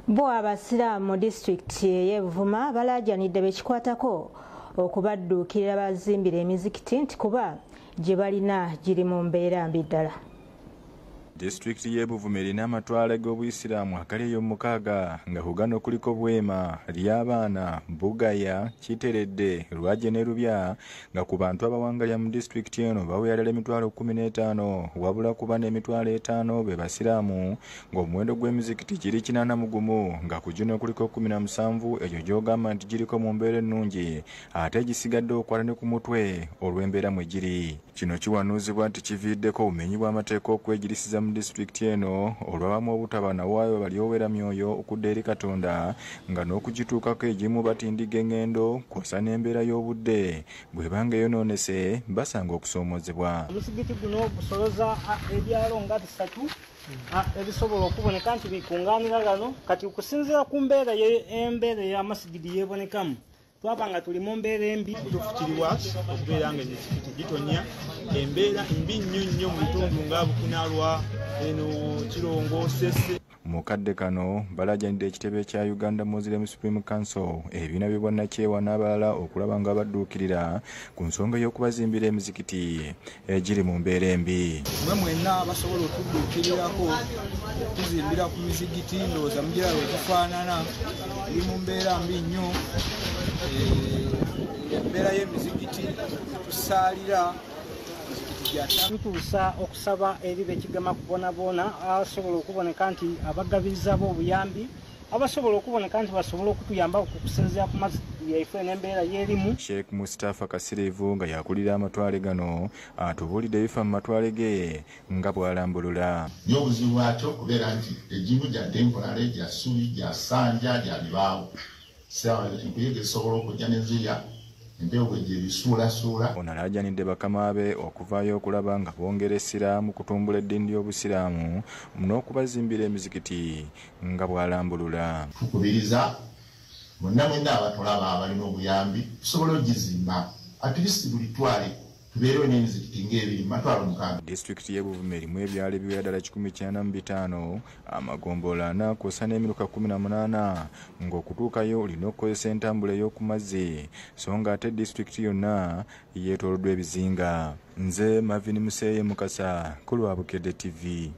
Bo abasiraamu mu disitulikiti y'e Buvuma balaajanidde bekikwatako okubadduukirira bazimbira emizikiti nti kuba gye balina giri mu mbeera mbi ddala. Disitulikiti y'e Buvuma erina amatwale g'Obuyisiraamu agali eyo mukaaga nga ku gano kuliko Bwema, Ly'abaana, Bugaya, Kiteredde, Lwajje ne Lubya nga ku bantu abawangalya mu disitulikiti eno bawera ddala emitwalo 15 wabula kuba n'emitwalo 5 be basiraamu ng'omuwendo gw'emizikiti giri 81 nga ku gino kuliko 17 egyo gy'ogamba nti giriko mu mbeera ennungi ate gisigadde okwala ne ku mutwe olw'embeera mwe giri. Kino kiwanuuzibwa nti kiviiddeko obumenyi bw'amateeka okwegirisiza mu disitulikiti eno olwabamu obutaba nawaayo bali owera myoyo okudda eri Katonda nga n'okugituukako egimu batindiga engendo kw'osa n'embeera y'obudde bw'ebanga eyonoonese basanga okusoomozebwa. Omusigiti guno gusoloza ebyalo nga 3 ebisobola okuboneka nti bikungaanira gano kati okusinziira ku mbeera y'amasigidi yeebonekamu twabanga tuli mu mbeera embi. Tufukiribwa okubeera nga emizikiti gitonya embeera mbi nnyo mu bitundu nga Bukunalwa eno Kirongo Sese. Mukadde kano balaajanidde ekitebe kya Uganda Muslim Supreme Council ebibiina bye bwannakyewa n'abalala okulaba nga badduukirira ku nsonga y'okubazimbira emizikiti egiri mu mbeera embi. Mwe mwenna basobola okudduukirirako tuzimbira ku mizikiti ndowooza mugiraba ekifaanana eri mu mbeera mbi nnyo. Embeera y'emizikiti tusaalira tutuusa okusaba eri bekigema kubonaboona abasobola okuboneka nti abagabiriza b'obuyambi abasobola okuboneka nti basobola okutuyamba okusinziira ku mazikiti yaife n'embeera y'erimu. Sheikh Mustafa Kasirevu nga yakulira amatwale gano atubuulidde ebifa mu matwale ge nga bw'alambulula. N'obuzibu bwakyo okubeera nti egimu gya temporale gya ssubi gya ssanja gya bibaawo enkuyege esobola okujja n'enzirya empewo bwe gye bisuulasuula. Ono alaajanidde bakama be okuvaayo okulaba nga bongera essira mu kutumbula eddiini ly'obusiraamu n'okubazimbira emizikiti nga bw'alambulula. Tukubiriza bonna mwenna abatulaba abalina obuyambi tusobole ogizimba at least buli twale tubeerewo n'emizikiti ng'ebiri matwalo 6. Disitulikiti y'e Buvuma erimu ebyalo ebiwera ddala 195 amagombolola 4 kw'ossa n'emiruka 18 ng'okutuukayo olina okukozesa entambula ey'oku mazzi so nga ate disitulikiti yonna yeetooloddwa ebizinga. Nze Marvin Museye Mukasa ku Lwabukedde TV.